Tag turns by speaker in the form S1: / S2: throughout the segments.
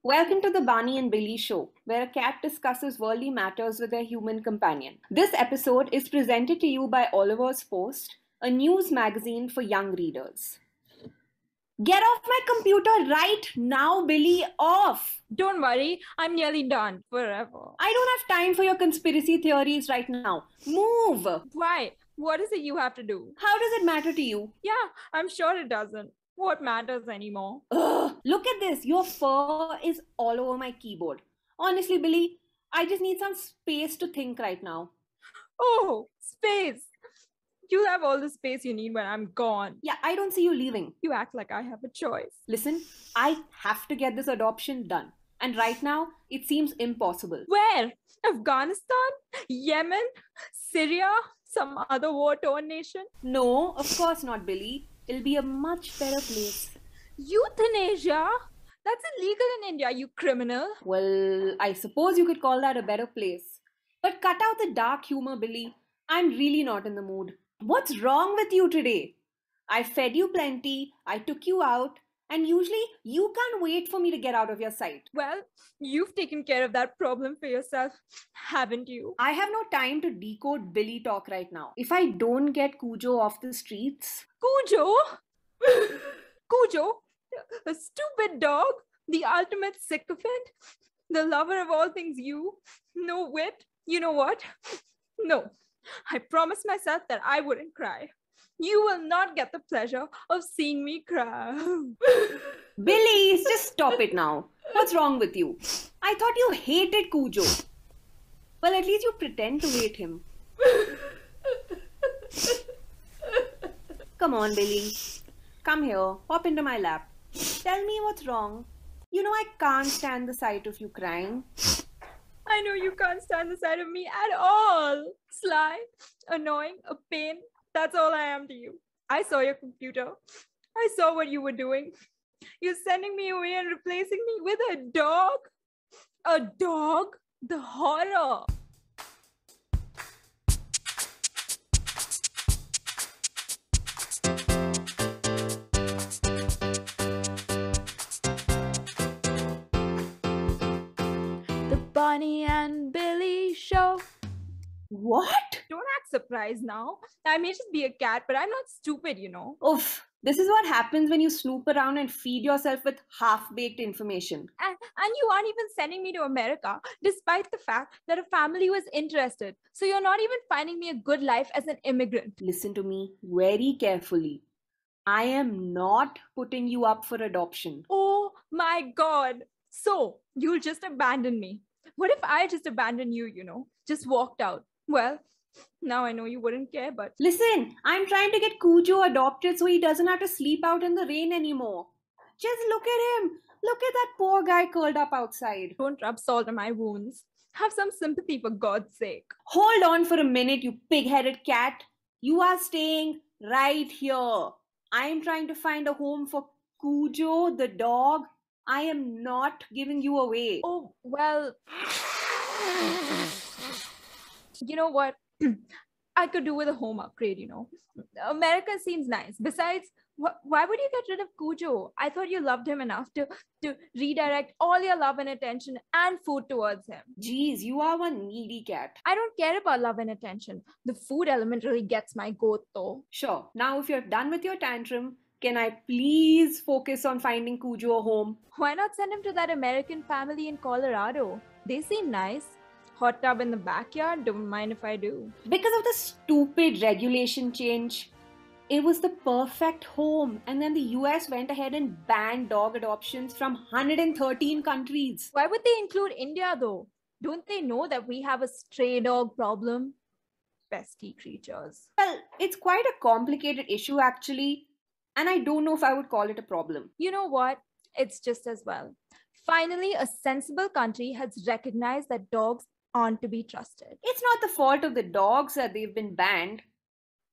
S1: Welcome to the Barney and Billy Show, where a cat discusses worldly matters with their human companion. This episode is presented to you by Oliver's Post, a news magazine for young readers. Get off my computer right now, Billy! Off!
S2: Don't worry, I'm nearly done forever.
S1: I don't have time for your conspiracy theories right now. Move!
S2: Why? What is it you have to do?
S1: How does it matter to you?
S2: Yeah, I'm sure it doesn't. What matters anymore?
S1: Ugh, look at this. Your fur is all over my keyboard. Honestly, Billy, I just need some space to think right now.
S2: Oh, space. You'll have all the space you need when I'm gone.
S1: Yeah, I don't see you leaving.
S2: You act like I have a choice.
S1: Listen, I have to get this adoption done. And right now, it seems impossible.
S2: Where? Afghanistan? Yemen? Syria? Some other war-torn nation?
S1: No, of course not, Billy. It'll be a much better place.
S2: Euthanasia? That's illegal in India, you criminal.
S1: Well, I suppose you could call that a better place. But cut out the dark humor, Billy. I'm really not in the mood. What's wrong with you today? I fed you plenty, I took you out, and usually you can't wait for me to get out of your sight.
S2: Well, you've taken care of that problem for yourself, haven't you?
S1: I have no time to decode Billy talk right now. If I don't get Cujo off the streets...
S2: Cujo? Cujo? A stupid dog? The ultimate sycophant? The lover of all things you? No wit? You know what? No. I promised myself that I wouldn't cry. You will not get the pleasure of seeing me cry.
S1: Billy, just stop it now. What's wrong with you? I thought you hated Cujo. Well, at least you pretend to hate him. Come on, Billy. Come here. Hop into my lap. Tell me what's wrong. You know I can't stand the sight of you crying.
S2: I know you can't stand the sight of me at all. Sly, annoying, a pain. That's all I am to you. I saw your computer. I saw what you were doing. You're sending me away and replacing me with a dog. A dog? The horror. Barney and Billy Show.
S1: What?
S2: Don't act surprised now. I may just be a cat, but I'm not stupid, you know.
S1: Oof. This is what happens when you snoop around and feed yourself with half-baked information.
S2: And you aren't even sending me to America, despite the fact that a family was interested. So you're not even finding me a good life as an immigrant.
S1: Listen to me very carefully. I am not putting you up for adoption.
S2: Oh my God. So you'll just abandon me. What if I just abandoned you, you know, just walked out? Well, now I know you wouldn't care, but...
S1: Listen, I'm trying to get Cujo adopted so he doesn't have to sleep out in the rain anymore. Just look at him. Look at that poor guy curled up outside.
S2: Don't rub salt on my wounds. Have some sympathy for God's sake.
S1: Hold on for a minute, you pig-headed cat. You are staying right here. I am trying to find a home for Cujo, the dog. I am not giving you away.
S2: Oh, well, you know what? I could do with a home upgrade, you know. America seems nice. Besides, why would you get rid of Cujo? I thought you loved him enough to redirect all your love and attention and food towards him.
S1: Jeez, you are one needy cat.
S2: I don't care about love and attention. The food element really gets my goat though.
S1: Sure. Now if you're done with your tantrum, can I please focus on finding Cujo a home?
S2: Why not send him to that American family in Colorado? They seem nice. Hot tub in the backyard, don't mind if I do.
S1: Because of the stupid regulation change, it was the perfect home. And then the US went ahead and banned dog adoptions from 113 countries.
S2: Why would they include India though? Don't they know that we have a stray dog problem? Pesky creatures.
S1: Well, it's quite a complicated issue actually. And I don't know if I would call it a problem.
S2: You know what? It's just as well. Finally, a sensible country has recognized that dogs aren't to be trusted.
S1: It's not the fault of the dogs that they've been banned.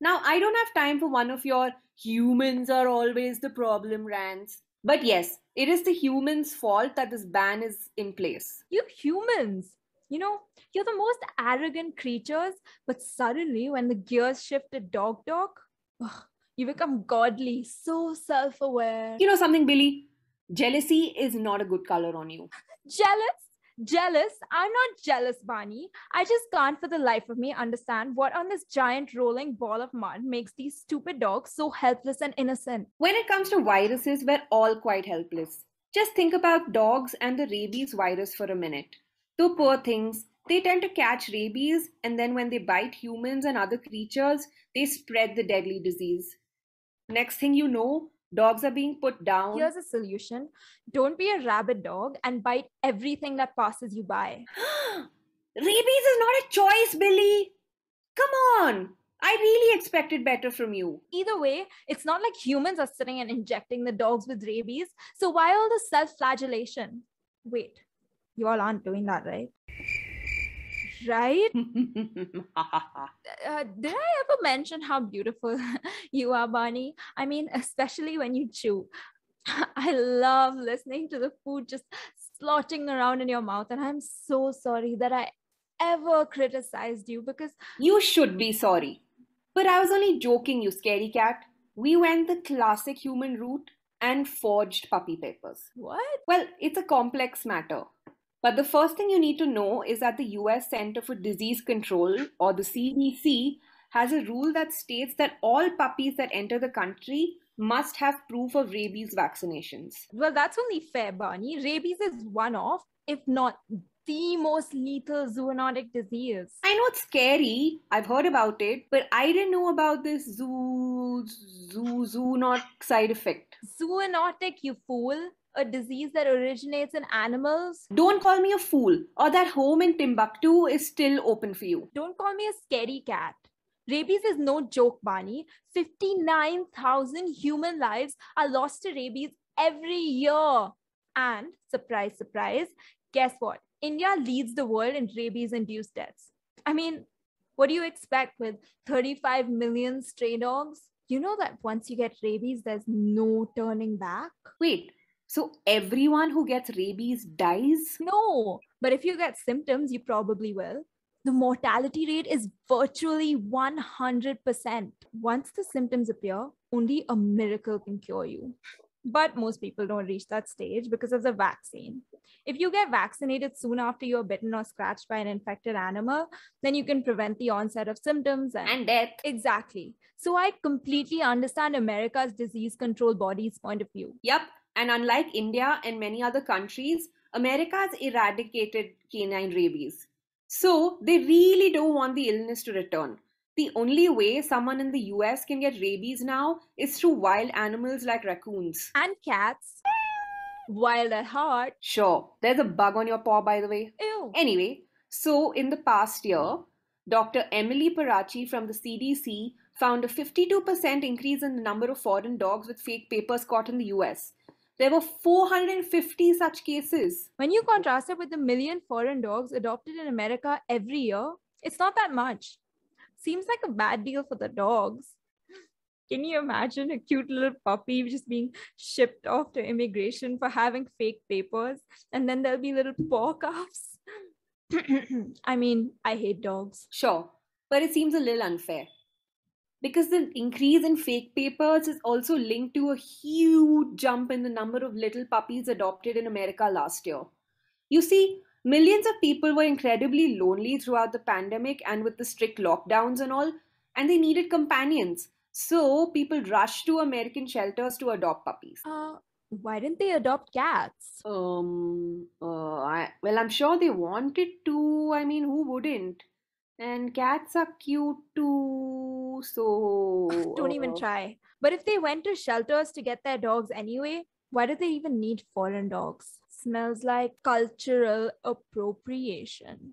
S1: Now, I don't have time for one of your humans are always the problem rants. But yes, it is the humans' fault that this ban is in place.
S2: You humans! You know, you're the most arrogant creatures, but suddenly when the gears shift to dog talk, you become godly, so self-aware.
S1: You know something, Billy? Jealousy is not a good color on you.
S2: Jealous? Jealous? I'm not jealous, Barney. I just can't for the life of me understand what on this giant rolling ball of mud makes these stupid dogs so helpless and innocent.
S1: When it comes to viruses, we're all quite helpless. Just think about dogs and the rabies virus for a minute. The poor things, they tend to catch rabies, and then when they bite humans and other creatures, they spread the deadly disease. Next thing you know, dogs are being put down.
S2: Here's a solution. Don't be a rabid dog and bite everything that passes you by.
S1: Rabies is not a choice, Billy. Come on. I really expected better from you.
S2: Either way, it's not like humans are sitting and injecting the dogs with rabies. So why all the self-flagellation? Wait, you all aren't doing that, right? Right? Did I ever mention how beautiful you are, Barney? I mean, especially when you chew. I love listening to the food just sloshing around in your mouth. And I'm so sorry that I ever criticized you because
S1: You should be sorry. But I was only joking, you scaredy cat. We went the classic human route and forged puppy papers.
S2: what?
S1: Well, it's a complex matter. But the first thing you need to know is that the US Center for Disease Control, or the CDC, has a rule that states that all puppies that enter the country must have proof of rabies vaccinations.
S2: Well, that's only fair, Barney. Rabies is one of, if not the most lethal zoonotic disease.
S1: I know it's scary, I've heard about it, but I didn't know about this zoonotic side effect.
S2: Zoonotic, you fool. A disease that originates in animals.
S1: Don't call me a fool, or that home in Timbuktu is still open for you.
S2: Don't call me a scaredy cat. Rabies is no joke, Barney. 59,000 human lives are lost to rabies every year. And, surprise, surprise, guess what? India leads the world in rabies-induced deaths. I mean, what do you expect with 35 million stray dogs? You know that once you get rabies, there's no turning back?
S1: Wait, so everyone who gets rabies dies?
S2: No, but if you get symptoms, you probably will. The mortality rate is virtually 100%. Once the symptoms appear, only a miracle can cure you. But most people don't reach that stage because of the vaccine. If you get vaccinated soon after you're bitten or scratched by an infected animal, then you can prevent the onset of symptoms
S1: And death.
S2: Exactly. So I completely understand America's disease control body's point of view.
S1: Yup, and unlike India and many other countries, America's eradicated canine rabies. So they really don't want the illness to return. The only way someone in the US can get rabies now is through wild animals like raccoons.
S2: And cats, wild at heart.
S1: Sure, there's a bug on your paw, by the way.
S2: Ew.
S1: Anyway, so in the past year, Dr. Emily Parachi from the CDC found a 52% increase in the number of foreign dogs with fake papers caught in the US. There were 450 such cases.
S2: When you contrast it with the million foreign dogs adopted in America every year, it's not that much. Seems like a bad deal for the dogs. Can you imagine a cute little puppy just being shipped off to immigration for having fake papers? And then there'll be little paw cuffs. I mean, I hate dogs.
S1: Sure, but it seems a little unfair. Because the increase in fake papers is also linked to a huge jump in the number of little puppies adopted in America last year. You see, millions of people were incredibly lonely throughout the pandemic and with the strict lockdowns and all, and they needed companions. So people rushed to American shelters to adopt puppies.
S2: Why didn't they adopt cats?
S1: Well, I'm sure they wanted to. I mean, who wouldn't? And cats are cute too, so...
S2: Don't even try. But if they went to shelters to get their dogs anyway, why do they even need foreign dogs? Smells like cultural appropriation.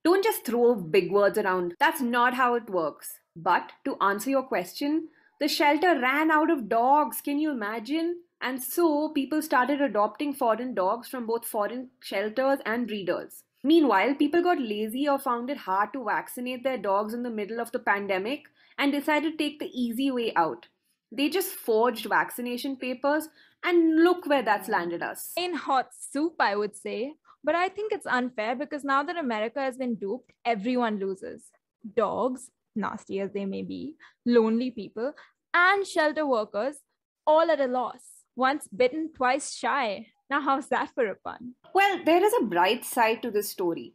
S1: Don't just throw big words around. That's not how it works. But to answer your question, the shelter ran out of dogs. Can you imagine? And so people started adopting foreign dogs from both foreign shelters and breeders. Meanwhile, people got lazy or found it hard to vaccinate their dogs in the middle of the pandemic and decided to take the easy way out. They just forged vaccination papers, and look where that's landed us.
S2: In hot soup, I would say. But I think it's unfair because now that America has been duped, everyone loses. Dogs, nasty as they may be, lonely people, and shelter workers, all at a loss. Once bitten, twice shy. Now, how's that for a pun?
S1: Well, there is a bright side to this story.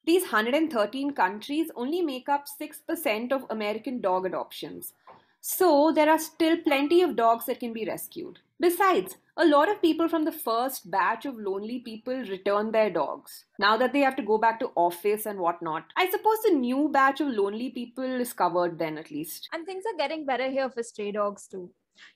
S1: These 113 countries only make up 6% of American dog adoptions. So, there are still plenty of dogs that can be rescued. Besides, a lot of people from the first batch of lonely people return their dogs. Now that they have to go back to office and whatnot, I suppose the new batch of lonely people is covered then at least.
S2: And things are getting better here for stray dogs too.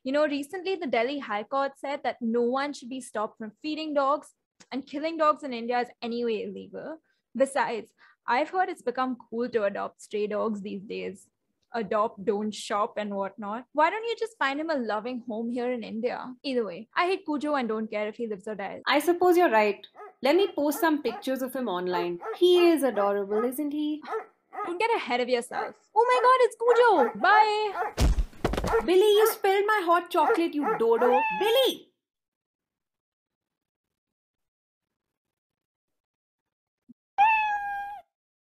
S2: You know, recently the Delhi High Court said that no one should be stopped from feeding dogs, and killing dogs in India is anyway illegal. Besides, I've heard it's become cool to adopt stray dogs these days. Adopt, don't shop, and whatnot. Why don't you just find him a loving home here in India? Either way, I hate Cujo and don't care if he lives or dies.
S1: I suppose you're right. Let me post some pictures of him online. He is adorable, isn't he?
S2: Don't get ahead of yourself. Oh my god, it's Cujo! Bye!
S1: Billy, you spilled my hot chocolate, you dodo. Billy!